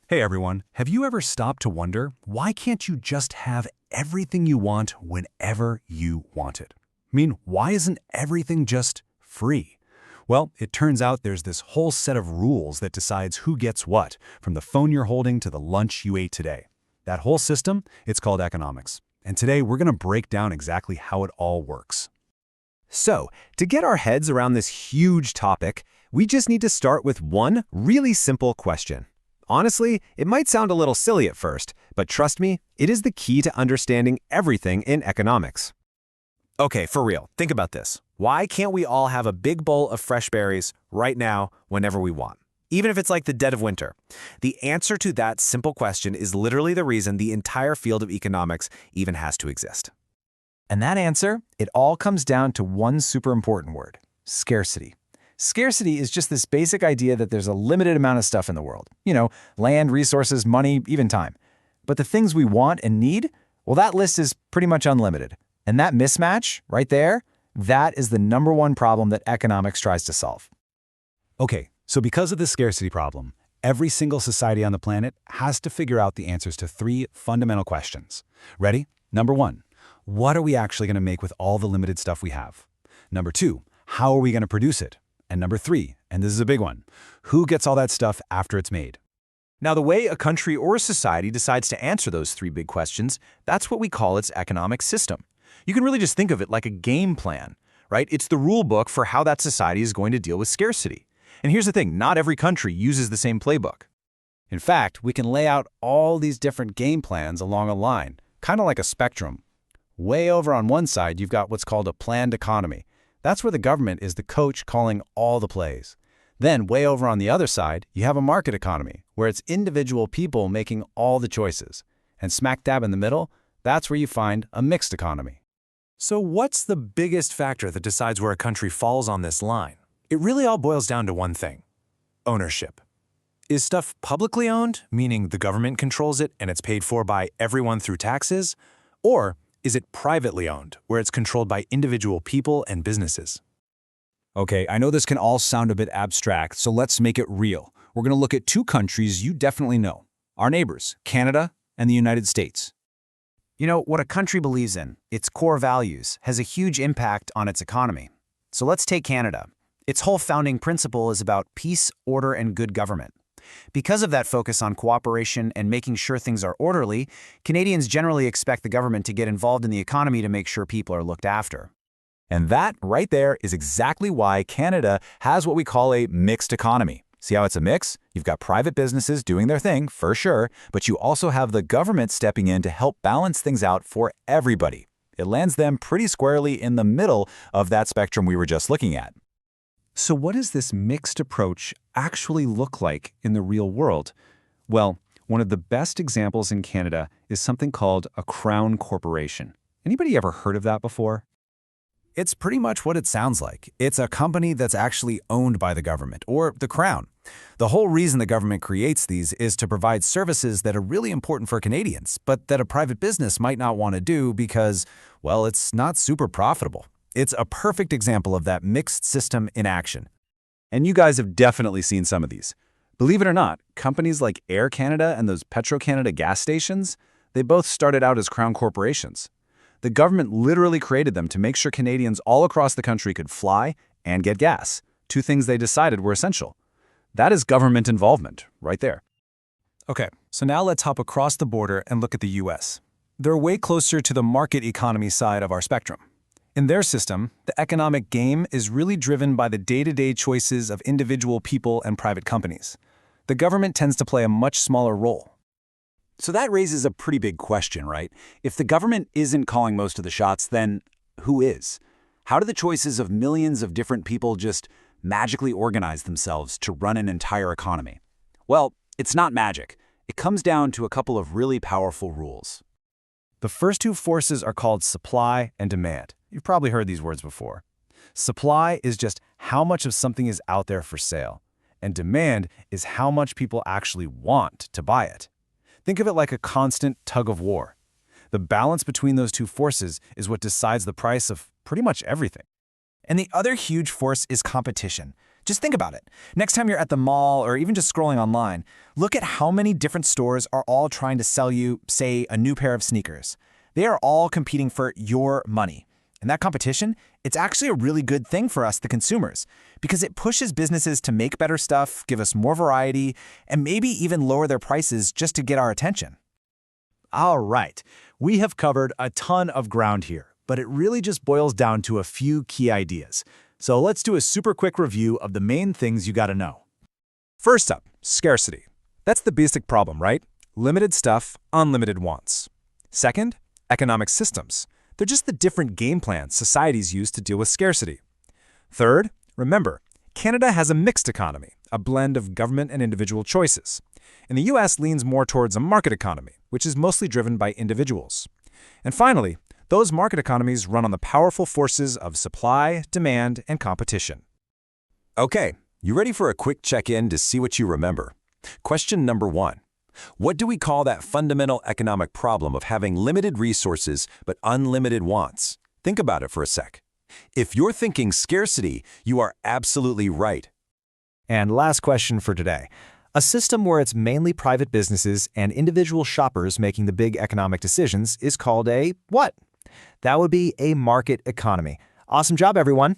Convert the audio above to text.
Hey everyone, have you ever stopped to wonder, why can't you just have everything you want whenever you want it? I mean, why isn't everything just free? Well, it turns out there's this whole set of rules that decides who gets what, from the phone you're holding to the lunch you ate today. That whole system, it's called economics. And today we're going to break down exactly how it all works. So, to get our heads around this huge topic, we just need to start with one really simple question. Honestly, it might sound a little silly at first, but trust me, it is the key to understanding everything in economics. Okay, for real, think about this. Why can't we all have a big bowl of fresh berries right now, whenever we want? Even if it's like the dead of winter. The answer to that simple question is literally the reason the entire field of economics even has to exist. And that answer, it all comes down to one super important word: scarcity. Scarcity is just this basic idea that there's a limited amount of stuff in the world. Land, resources, money, even time. But the things we want and need, well, that list is pretty much unlimited. And that mismatch, right there, that is the number one problem that economics tries to solve. Okay, so because of the scarcity problem, every single society on the planet has to figure out the answers to three fundamental questions. Ready? Number one, what are we actually going to make with all the limited stuff we have? Number two, how are we going to produce it? And number three, and this is a big one, who gets all that stuff after it's made? Now, the way a country or a society decides to answer those three big questions, that's what we call its economic system. You can really just think of it like a game plan, right? It's the rule book for how that society is going to deal with scarcity. And here's the thing, not every country uses the same playbook. In fact, we can lay out all these different game plans along a line, kind of like a spectrum. Way over on one side, you've got what's called a planned economy. That's where the government is the coach calling all the plays. Then, way over on the other side, you have a market economy, where it's individual people making all the choices. And smack dab in the middle, that's where you find a mixed economy. So what's the biggest factor that decides where a country falls on this line? It really all boils down to one thing: ownership. Is stuff publicly owned, meaning the government controls it and it's paid for by everyone through taxes? Or is it privately owned, where it's controlled by individual people and businesses? Okay, I know this can all sound a bit abstract, so let's make it real. We're going to look at two countries you definitely know, our neighbors, Canada and the United States. What a country believes in, its core values, has a huge impact on its economy. So let's take Canada. Its whole founding principle is about peace, order, and good government. Because of that focus on cooperation and making sure things are orderly, Canadians generally expect the government to get involved in the economy to make sure people are looked after. And that right there is exactly why Canada has what we call a mixed economy. See how it's a mix? You've got private businesses doing their thing, for sure, but you also have the government stepping in to help balance things out for everybody. It lands them pretty squarely in the middle of that spectrum we were just looking at. So what does this mixed approach actually look like in the real world? Well, one of the best examples in Canada is something called a crown corporation. Anybody ever heard of that before? It's pretty much what it sounds like. It's a company that's actually owned by the government, or the crown. The whole reason the government creates these is to provide services that are really important for Canadians, but that a private business might not want to do because, well, it's not super profitable. It's a perfect example of that mixed system in action. And you guys have definitely seen some of these. Believe it or not, companies like Air Canada and those Petro-Canada gas stations, they both started out as crown corporations. The government literally created them to make sure Canadians all across the country could fly and get gas, two things they decided were essential. That is government involvement, right there. Okay, so now let's hop across the border and look at the US. They're way closer to the market economy side of our spectrum. In their system, the economic game is really driven by the day-to-day choices of individual people and private companies. The government tends to play a much smaller role. So that raises a pretty big question, right? If the government isn't calling most of the shots, then who is? How do the choices of millions of different people just magically organize themselves to run an entire economy? Well, it's not magic. It comes down to a couple of really powerful rules. The first two forces are called supply and demand. You've probably heard these words before. Supply is just how much of something is out there for sale, and demand is how much people actually want to buy it. Think of it like a constant tug of war. The balance between those two forces is what decides the price of pretty much everything. And the other huge force is competition. Just think about it. Next time you're at the mall or even just scrolling online, look at how many different stores are all trying to sell you, say, a new pair of sneakers. They are all competing for your money. And that competition, it's actually a really good thing for us, the consumers, because it pushes businesses to make better stuff, give us more variety, and maybe even lower their prices just to get our attention. All right, we have covered a ton of ground here, but it really just boils down to a few key ideas. So let's do a super quick review of the main things you gotta know. First up, scarcity. That's the basic problem, right? Limited stuff, unlimited wants. Second, economic systems. They're just the different game plans societies use to deal with scarcity. Third, remember, Canada has a mixed economy, a blend of government and individual choices. And the US leans more towards a market economy, which is mostly driven by individuals. And finally, those market economies run on the powerful forces of supply, demand, and competition. Okay, you ready for a quick check-in to see what you remember? Question number 1. What do we call that fundamental economic problem of having limited resources but unlimited wants? Think about it for a sec. If you're thinking scarcity, you are absolutely right. And last question for today. A system where it's mainly private businesses and individual shoppers making the big economic decisions is called a what? That would be a market economy. Awesome job, everyone.